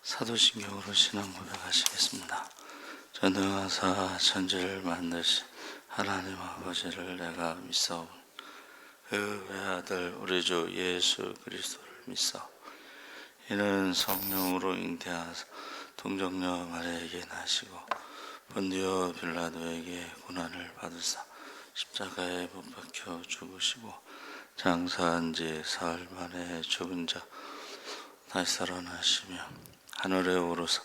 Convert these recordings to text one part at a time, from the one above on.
사도신경으로 신앙 고백하시겠습니다. 전능하사 천지를 만드신 하나님 아버지를 내가 믿사오니 그 외아들 우리 주 예수 그리스도를 믿사오니 이는 성령으로 잉태하사 동정녀 마리아에게 나시고 본디오 빌라도에게 고난을 받으사 십자가에 못 박혀 죽으시고 장사한 지 사흘 만에 죽은 자 다시 살아나시며 하늘에 오르사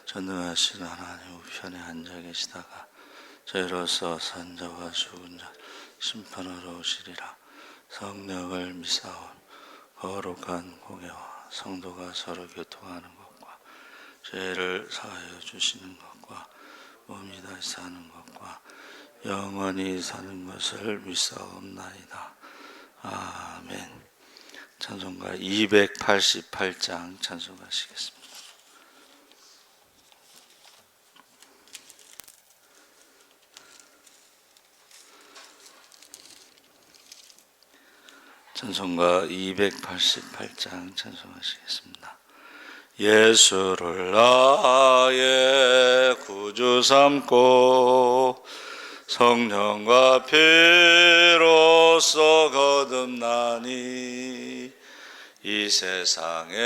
전능하신 하나님 우편에 앉아 계시다가 저희로서 산 자와 죽은 자 심판하러 오시리라. 성령을 믿사오니 거룩한 공예와 성도가 서로 교통하는 것과 죄를 사하여 주시는 것과 몸이 다시 사는 것과 영원히 사는 것을 믿사옵나이다. 아멘. 찬송가 288장 찬송하시겠습니다. 찬송가 288장 찬송하시겠습니다. 예수를 나의 구주 삼고 성령과 피로써 거듭나니 이 세상에서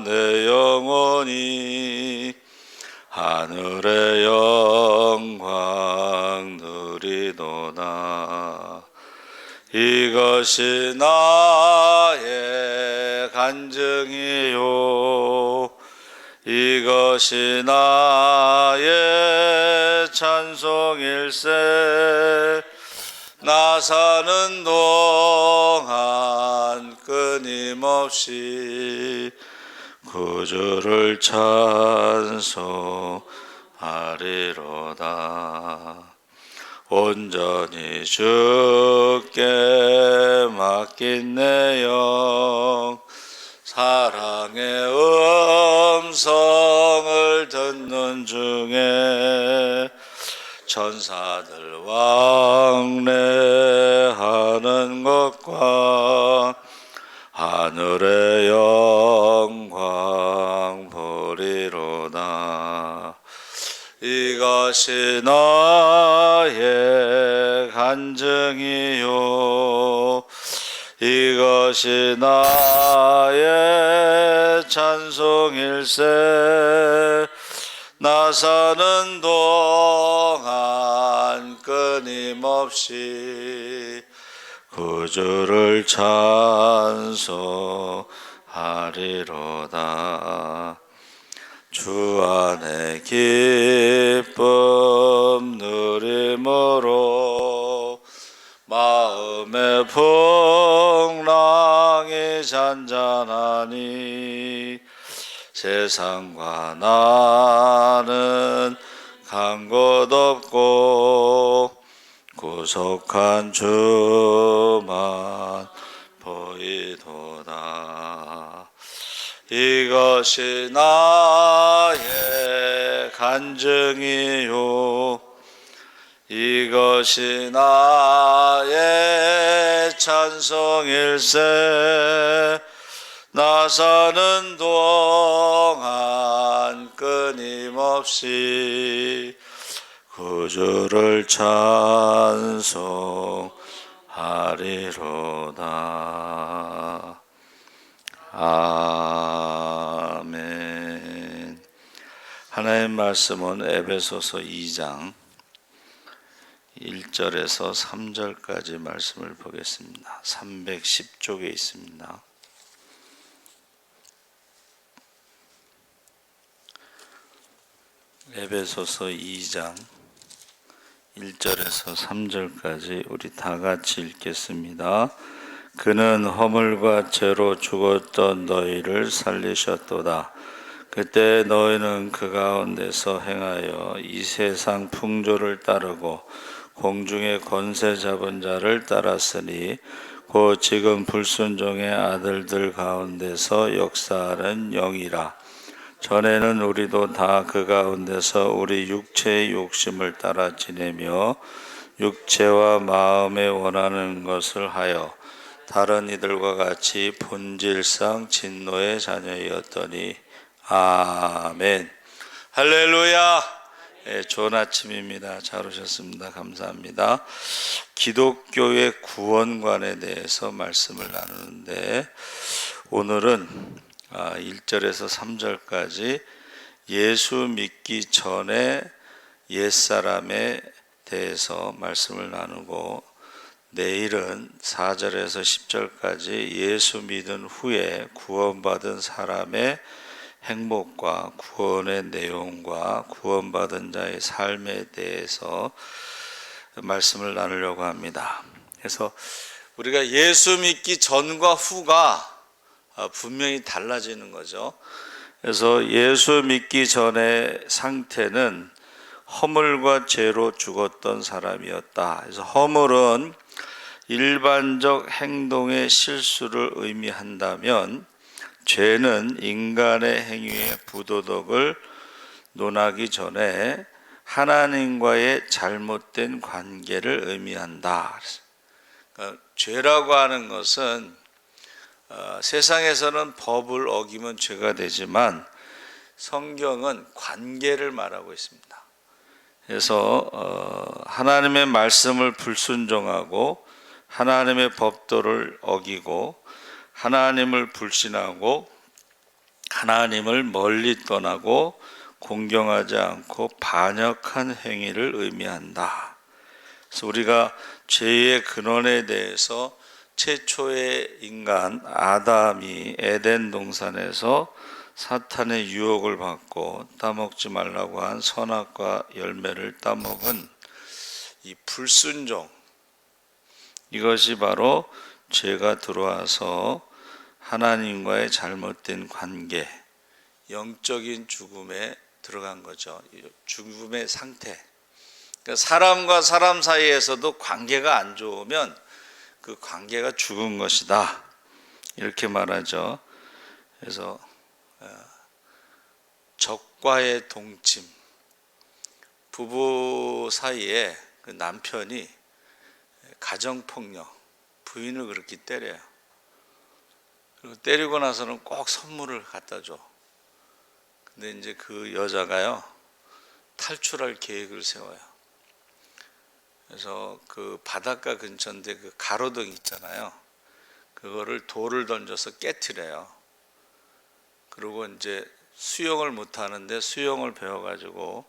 내 영혼이 하늘의 영광 누리도다. 이것이 나의 간증이요 이것이 나의 찬송일세. 나 사는 동안 끊임없이 구주를 찬송하리로다. 온전히 주께 맡긴 내 영 사랑의 음성을 듣는 중에 천사들 왕래하는 것과 하늘의 영광 보리로다. 이것이 나의 간증이요 이것이 나의 찬송일세. 나 사는 동안 끊임없이 구주를 찬송하리로다. 주 안에 기쁨 누림으로 마음의 풍랑이 잔잔하니 세상과 나는 간 곳 없고 구속한 주만 보이도다. 이것이 나의 간증이요 이것이 나의 찬송일세. 나 사는 동안 끊임없이 구주를 찬송하리로다. 아멘. 하나님 말씀은 에베소서 2장 1절에서 3절까지 말씀을 보겠습니다. 310쪽에 있습니다. 에베소서 2장 1절에서 3절까지 우리 다 같이 읽겠습니다. 그는 허물과 죄로 죽었던 너희를 살리셨도다. 그때 너희는 그 가운데서 행하여 이 세상 풍조를 따르고 공중의 권세 잡은 자를 따랐으니 곧 지금 불순종의 아들들 가운데서 역사하는 영이라. 전에는 우리도 다 그 가운데서 우리 육체의 욕심을 따라 지내며 육체와 마음에 원하는 것을 하여 다른 이들과 같이 본질상 진노의 자녀였더니. 아멘. 할렐루야. 예, 좋은 아침입니다. 잘 오셨습니다. 감사합니다. 기독교의 구원관에 대해서 말씀을 나누는데, 오늘은 1절에서 3절까지 예수 믿기 전에 옛사람에 대해서 말씀을 나누고, 내일은 4절에서 10절까지 예수 믿은 후에 구원받은 사람의 행복과 구원의 내용과 구원받은 자의 삶에 대해서 말씀을 나누려고 합니다. 그래서 우리가 예수 믿기 전과 후가 분명히 달라지는 거죠. 그래서 예수 믿기 전의 상태는 허물과 죄로 죽었던 사람이었다. 그래서 허물은 일반적 행동의 실수를 의미한다면, 죄는 인간의 행위의 부도덕을 논하기 전에 하나님과의 잘못된 관계를 의미한다. 그러니까 죄라고 하는 것은 세상에서는 법을 어기면 죄가 되지만 성경은 관계를 말하고 있습니다. 그래서 하나님의 말씀을 불순종하고 하나님의 법도를 어기고 하나님을 불신하고 하나님을 멀리 떠나고 공경하지 않고 반역한 행위를 의미한다. 그래서 우리가 죄의 근원에 대해서 최초의 인간 아담이 에덴 동산에서 사탄의 유혹을 받고 따먹지 말라고 한 선악과 열매를 따먹은 이 불순종, 이것이 바로 죄가 들어와서 하나님과의 잘못된 관계, 영적인 죽음에 들어간 거죠. 죽음의 상태. 그러니까 사람과 사람 사이에서도 관계가 안 좋으면 그 관계가 죽은 것이다, 이렇게 말하죠. 그래서 적과의 동침, 부부 사이에 그 남편이 가정폭력, 부인을 그렇게 때려요. 그리고 때리고 나서는 꼭 선물을 갖다 줘. 근데 이제 그 여자가요, 탈출할 계획을 세워요. 그래서 그 바닷가 근처인데 그 가로등 있잖아요. 그거를 돌을 던져서 깨트려요. 그리고 이제 수영을 못 하는데 수영을 배워가지고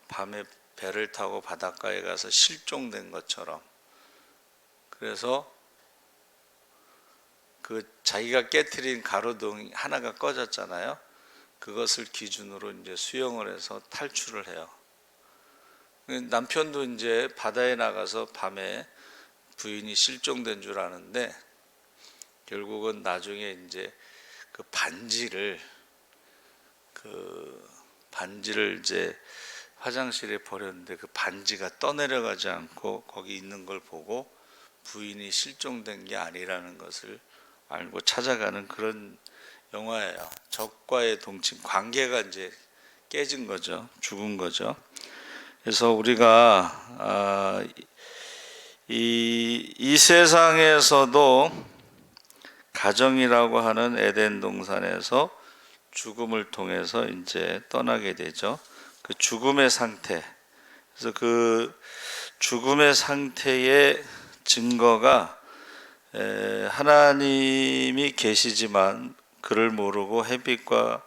밤에 배를 타고 바닷가에 가서 실종된 것처럼, 그래서 그 자기가 깨트린 가로등 하나가 꺼졌잖아요. 그것을 기준으로 이제 수영을 해서 탈출을 해요. 남편도 이제 바다에 나가서 밤에 부인이 실종된 줄 아는데, 결국은 나중에 이제 그 반지를 이제 화장실에 버렸는데 그 반지가 떠내려가지 않고 거기 있는 걸 보고 부인이 실종된 게 아니라는 것을 알고 찾아가는 그런 영화예요. 적과의 동침, 관계가 이제 깨진 거죠. 죽은 거죠. 그래서 우리가 이 세상에서도 가정이라고 하는 에덴 동산에서 죽음을 통해서 이제 떠나게 되죠. 그 죽음의 상태. 그래서 그 죽음의 상태의 증거가, 하나님이 계시지만 그를 모르고 햇빛과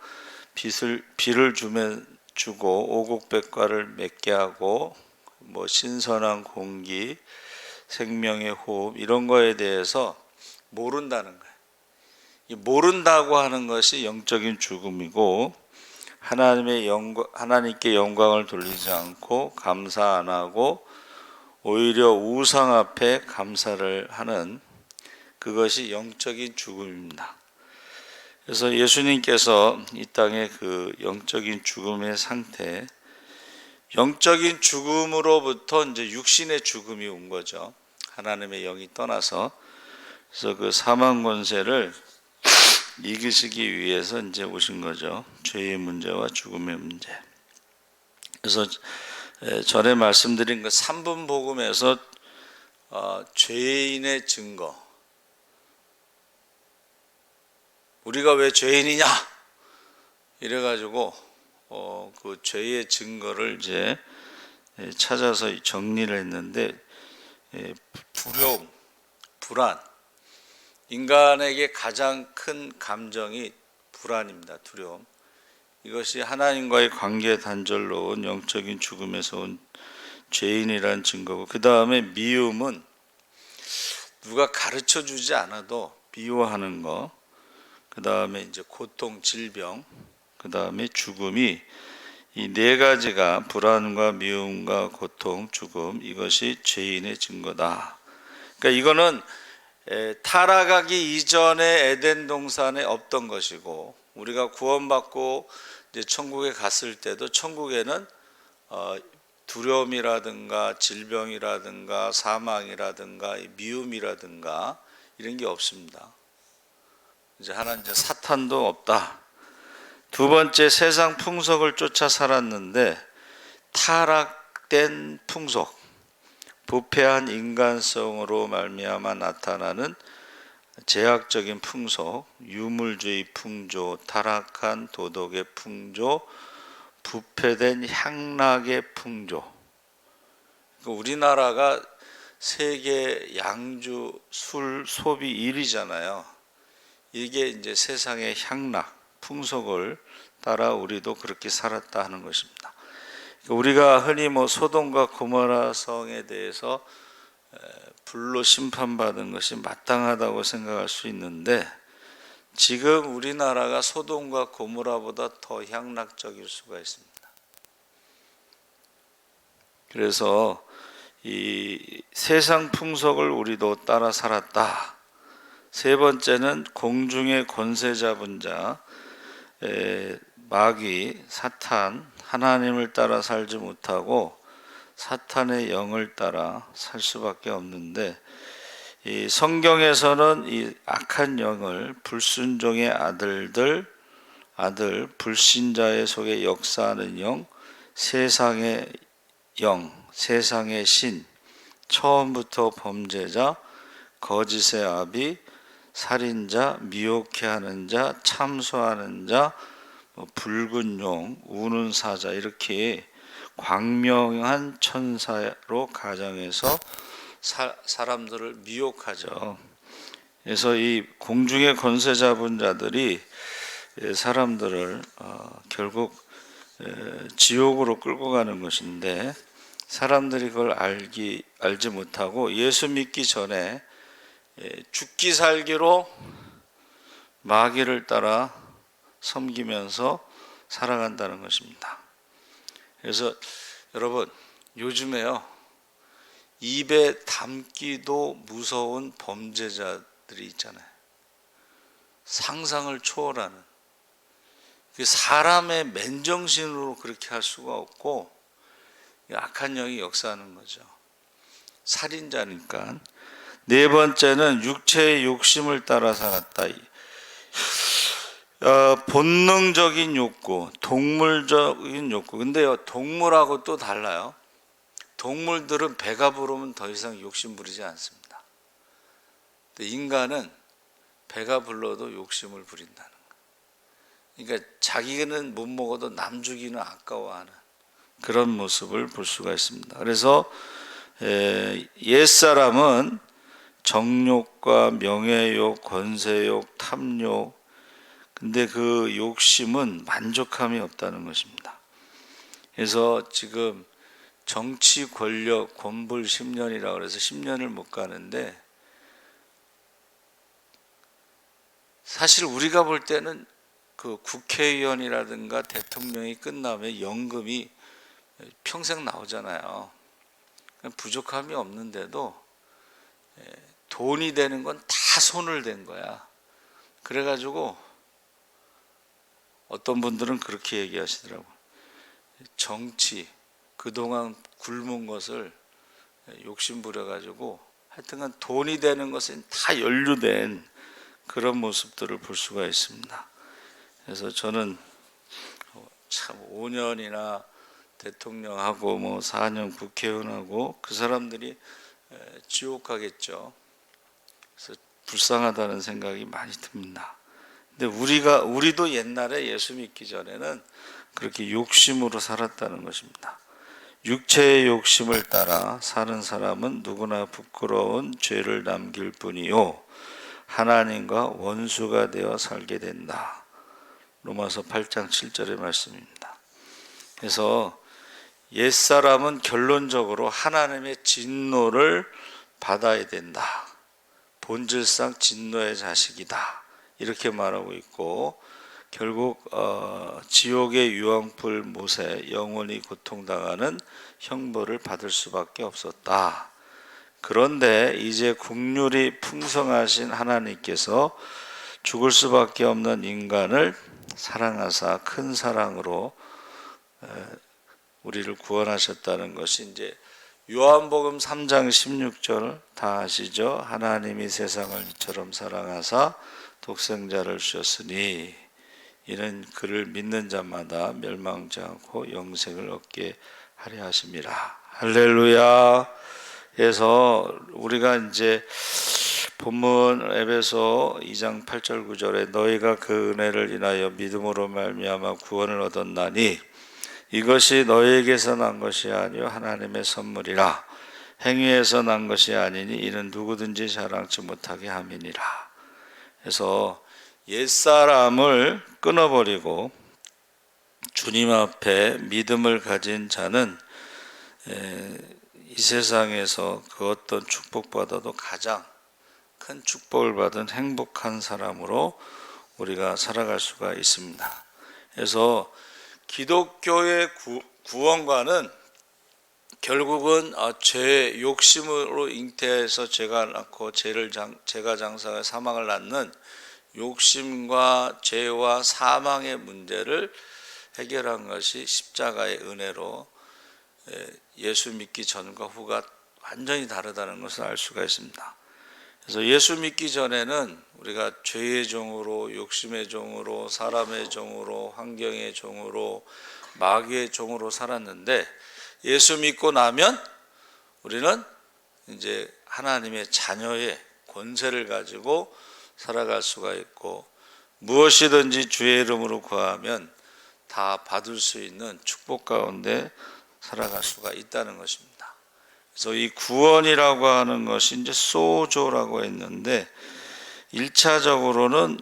비를 주고 오곡백과를 맺게 하고 뭐 신선한 공기, 생명의 호흡, 이런 거에 대해서 모른다는 거예요. 이 모른다고 하는 것이 영적인 죽음이고, 하나님께 영광을 돌리지 않고 감사 안 하고 오히려 우상 앞에 감사를 하는, 그것이 영적인 죽음입니다. 그래서 예수님께서 이 땅에 그 영적인 죽음의 상태, 영적인 죽음으로부터 이제 육신의 죽음이 온 거죠. 하나님의 영이 떠나서. 그래서 그 사망 권세를 이기시기 위해서 이제 오신 거죠. 죄의 문제와 죽음의 문제. 그래서 전에 말씀드린 그 3분 복음에서 죄인의 증거, 우리가 왜 죄인이냐 이래가지고 그 죄의 증거를 이제 찾아서 정리를 했는데, 두려움, 불안, 인간에게 가장 큰 감정이 불안입니다. 두려움. 이것이 하나님과의 관계 단절로 온 영적인 죽음에서 온 죄인이라는 증거고, 그 다음에 미움은 누가 가르쳐 주지 않아도 미워하는 거, 그 다음에 이제 고통, 질병, 그 다음에 죽음이, 이 네 가지가 불안과 미움과 고통, 죽음, 이것이 죄인의 증거다. 그러니까 이거는 타락하기 이전에 에덴 동산에 없던 것이고, 우리가 구원받고 이제 천국에 갔을 때도 천국에는 두려움이라든가 질병이라든가 사망이라든가 미움이라든가 이런 게 없습니다. 이제 하나는 이제 사탄도 없다. 두 번째, 세상 풍속을 쫓아 살았는데 타락된 풍속, 부패한 인간성으로 말미암아 나타나는 제약적인 풍속, 유물주의 풍조, 타락한 도덕의 풍조, 부패된 향락의 풍조. 우리나라가 세계 양주 술 소비 1위잖아요. 이게 이제 세상의 향락, 풍속을 따라 우리도 그렇게 살았다 하는 것입니다. 우리가 흔히 소돔과 고모라 성에 대해서 불로 심판받은 것이 마땅하다고 생각할 수 있는데, 지금 우리나라가 소돔과 고모라보다 더 향락적일 수가 있습니다. 그래서 이 세상 풍속을 우리도 따라 살았다. 세 번째는 공중의 권세 잡은 자, 마귀, 사탄, 하나님을 따라 살지 못하고 사탄의 영을 따라 살 수밖에 없는데, 이 성경에서는 이 악한 영을 불순종의 아들, 불신자의 속에 역사하는 영, 세상의 영, 세상의 신, 처음부터 범죄자, 거짓의 아비, 살인자, 미혹해 하는 자, 참소하는 자, 붉은 용, 우는 사자, 이렇게 광명한 천사로 가정해서 사람들을 미혹하죠. 그래서 이 공중의 권세 잡은 자들이 사람들을 결국 지옥으로 끌고 가는 것인데, 사람들이 그걸 알지 못하고 예수 믿기 전에 죽기 살기로 마귀를 따라 섬기면서 살아간다는 것입니다. 그래서 여러분, 요즘에요, 입에 담기도 무서운 범죄자들이 있잖아요. 상상을 초월하는, 사람의 맨정신으로 그렇게 할 수가 없고 악한 영이 역사하는 거죠. 살인자니까. 네 번째는 육체의 욕심을 따라 살았다. 본능적인 욕구, 동물적인 욕구. 근데요, 동물하고 또 달라요. 동물들은 배가 부르면 더 이상 욕심 부리지 않습니다. 근데 인간은 배가 불러도 욕심을 부린다는 거예요. 그러니까 자기는 못 먹어도 남 주기는 아까워하는 그런 모습을 볼 수가 있습니다. 그래서 옛사람은 정욕과 명예욕, 권세욕, 탐욕, 근데 그 욕심은 만족함이 없다는 것입니다. 그래서 지금 정치 권력 권불 10년이라고 그래서 10년을 못 가는데, 사실 우리가 볼 때는 그 국회의원이라든가 대통령이 끝나면 연금이 평생 나오잖아요. 부족함이 없는데도 돈이 되는 건 다 손을 댄 거야. 그래가지고 어떤 분들은 그렇게 얘기하시더라고요. 정치, 그동안 굶은 것을 욕심부려가지고 하여튼간 돈이 되는 것은 다 연루된 그런 모습들을 볼 수가 있습니다. 그래서 저는 참 5년이나 대통령하고 4년 국회의원하고 그 사람들이 지옥 가겠죠. 그래서 불쌍하다는 생각이 많이 듭니다. 근데 우리도 옛날에 예수 믿기 전에는 그렇게 욕심으로 살았다는 것입니다. 육체의 욕심을 따라 사는 사람은 누구나 부끄러운 죄를 남길 뿐이요 하나님과 원수가 되어 살게 된다. 로마서 8장 7절의 말씀입니다. 그래서 옛사람은 결론적으로 하나님의 진노를 받아야 된다. 본질상 진노의 자식이다. 이렇게 말하고 있고 결국 지옥의 유황불 못에 영원히 고통당하는 형벌을 받을 수밖에 없었다. 그런데 이제 긍휼이 풍성하신 하나님께서 죽을 수밖에 없는 인간을 사랑하사 큰 사랑으로 우리를 구원하셨다는 것이 이제 요한복음 3장 16절 다 아시죠? 하나님이 세상을 이처럼 사랑하사 독생자를 주셨으니 이는 그를 믿는 자마다 멸망치 않고 영생을 얻게 하려 하심이라. 할렐루야. 그래서 우리가 이제 본문 에베소 2장 8절 9절에 너희가 그 은혜를 인하여 믿음으로 말미암아 구원을 얻었나니 이것이 너희에게서 난 것이 아니요 하나님의 선물이라. 행위에서 난 것이 아니니 이는 누구든지 자랑치 못하게 함이니라. 그래서 옛사람을 끊어버리고 주님 앞에 믿음을 가진 자는 이 세상에서 그 어떤 축복받아도 가장 큰 축복을 받은 행복한 사람으로 우리가 살아갈 수가 있습니다. 그래서 기독교의 구원과는 결국은 죄 욕심으로 잉태해서 죄가 낳고 죄가 장사해 사망을 낳는 욕심과 죄와 사망의 문제를 해결한 것이 십자가의 은혜로 예수 믿기 전과 후가 완전히 다르다는 것을 알 수가 있습니다. 그래서 예수 믿기 전에는 우리가 죄의 종으로, 욕심의 종으로, 사람의 종으로, 환경의 종으로, 마귀의 종으로 살았는데 예수 믿고 나면 우리는 이제 하나님의 자녀의 권세를 가지고 살아갈 수가 있고 무엇이든지 주의 이름으로 구하면 다 받을 수 있는 축복 가운데 살아갈 수가 있다는 것입니다. 그래서 이 구원이라고 하는 것이 이제 소조라고 했는데 1차적으로는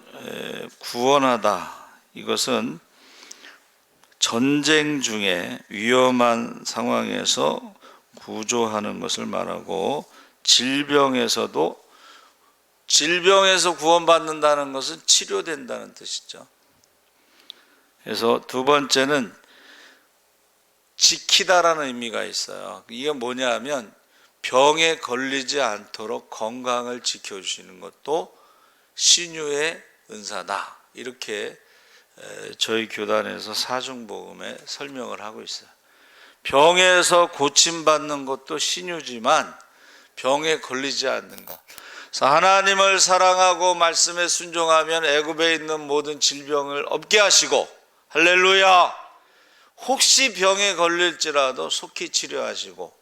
구원하다. 이것은 전쟁 중에 위험한 상황에서 구조하는 것을 말하고 질병에서 구원받는다는 것은 치료된다는 뜻이죠. 그래서 두 번째는 지키다라는 의미가 있어요. 이게 뭐냐 하면 병에 걸리지 않도록 건강을 지켜주시는 것도 신유의 은사다. 이렇게 저희 교단에서 사중복음에 설명을 하고 있어요. 병에서 고침받는 것도 신유지만 병에 걸리지 않는 것. 그래서 하나님을 사랑하고 말씀에 순종하면 애굽에 있는 모든 질병을 없게 하시고 할렐루야. 혹시 병에 걸릴지라도 속히 치료하시고,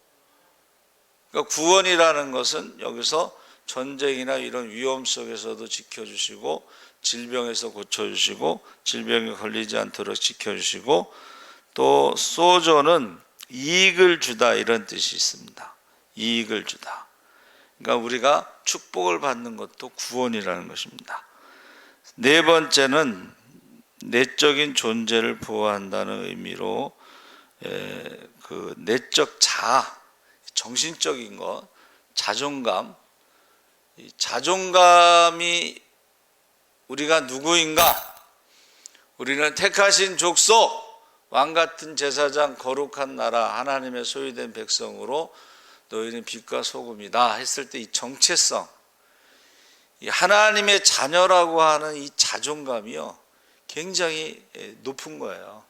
그러니까 구원이라는 것은 여기서 전쟁이나 이런 위험 속에서도 지켜주시고 질병에서 고쳐주시고 질병에 걸리지 않도록 지켜주시고 또 소조는 이익을 주다 이런 뜻이 있습니다. 이익을 주다. 그러니까 우리가 축복을 받는 것도 구원이라는 것입니다. 네 번째는 내적인 존재를 보호한다는 의미로 그 내적 자아, 정신적인 것, 자존감, 이 자존감이 우리가 누구인가? 우리는 택하신 족속, 왕같은 제사장, 거룩한 나라, 하나님의 소유된 백성으로 너희는 빛과 소금이다 했을 때 이 정체성, 이 하나님의 자녀라고 하는 이 자존감이요 굉장히 높은 거예요.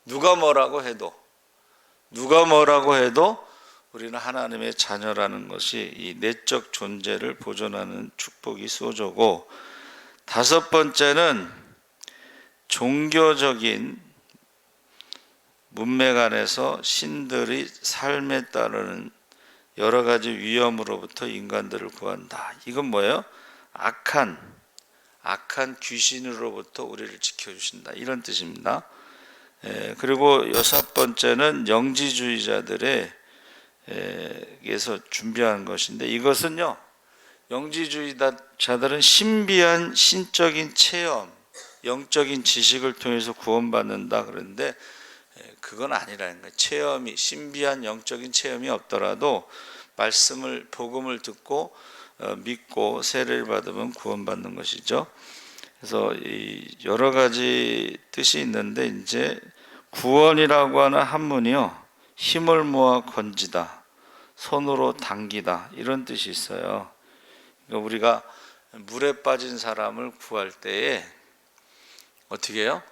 누가 뭐라고 해도 우리는 하나님의 자녀라는 것이 이 내적 존재를 보존하는 축복이 소조고, 다섯 번째는 종교적인 문맥 안에서 신들이 삶에 따르는 여러 가지 위험으로부터 인간들을 구한다. 이건 뭐예요? 악한 악한 귀신으로부터 우리를 지켜주신다, 이런 뜻입니다. 그리고 여섯 번째는 영지주의자들의 에서 준비한 것인데, 이것은요, 영지주의자들은 신비한 신적인 체험, 영적인 지식을 통해서 구원받는다 그러는데, 그건 아니라는 거예요. 체험이, 신비한 영적인 체험이 없더라도 말씀을, 복음을 듣고 믿고 세례를 받으면 구원받는 것이죠. 그래서 이 여러 가지 뜻이 있는데, 이제 구원이라고 하는 한문이요, 힘을 모아 건지다, 손으로 당기다, 이런 뜻이 있어요. 그러니까 우리가 물에 빠진 사람을 구할 때에 어떻게 해요?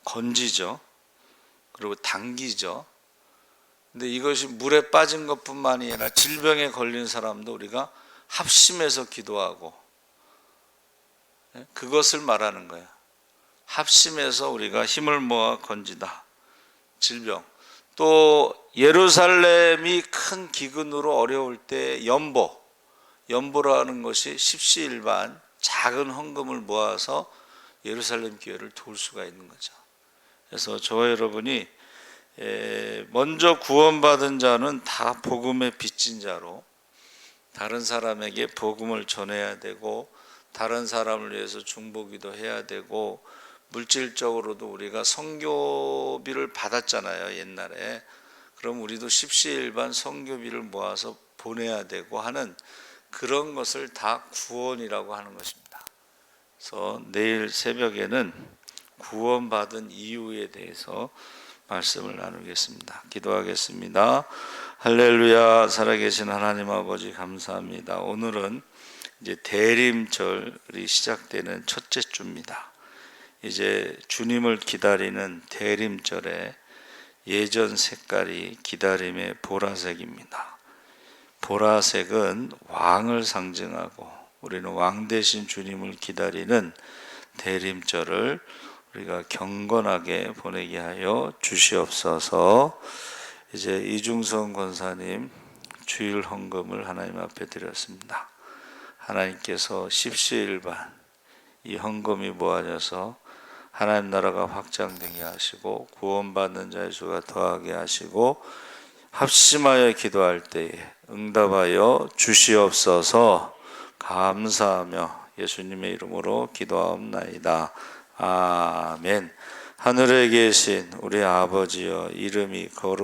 건지죠. 그리고 당기죠. 근데 이것이 물에 빠진 것뿐만이 아니라 질병에 걸린 사람도 우리가 합심해서 기도하고, 그것을 말하는 거예요. 합심해서 우리가 힘을 모아 건지다, 질병. 또 예루살렘이 큰 기근으로 어려울 때 연보라는 것이 십시일반 작은 헌금을 모아서 예루살렘 교회를 도울 수가 있는 거죠. 그래서 저와 여러분이 먼저 구원받은 자는 다 복음의 빚진 자로 다른 사람에게 복음을 전해야 되고, 다른 사람을 위해서 중보기도 해야 되고, 물질적으로도 우리가 선교비를 받았잖아요, 옛날에. 그럼 우리도 십시일반 선교비를 모아서 보내야 되고 하는 그런 것을 다 구원이라고 하는 것입니다. 그래서 내일 새벽에는 구원받은 이유에 대해서 말씀을 나누겠습니다. 기도하겠습니다. 할렐루야. 살아계신 하나님 아버지, 감사합니다. 오늘은 이제 대림절이 시작되는 첫째 주입니다. 이제 주님을 기다리는 대림절에 예전 색깔이 기다림의 보라색입니다. 보라색은 왕을 상징하고, 우리는 왕 대신 주님을 기다리는 대림절을 우리가 경건하게 보내게 하여 주시옵소서. 이제 이중성 권사님 주일 헌금을 하나님 앞에 드렸습니다. 하나님께서 십시일반 이 헌금이 모아져서 하나님 나라가 확장되게 하시고, 구원받는 자의 수가 더하게 하시고, 합심하여 기도할 때에 응답하여 주시옵소서. 감사하며 예수님의 이름으로 기도하옵나이다. 아멘. 하늘에 계신 우리 아버지여, 이름이 거룩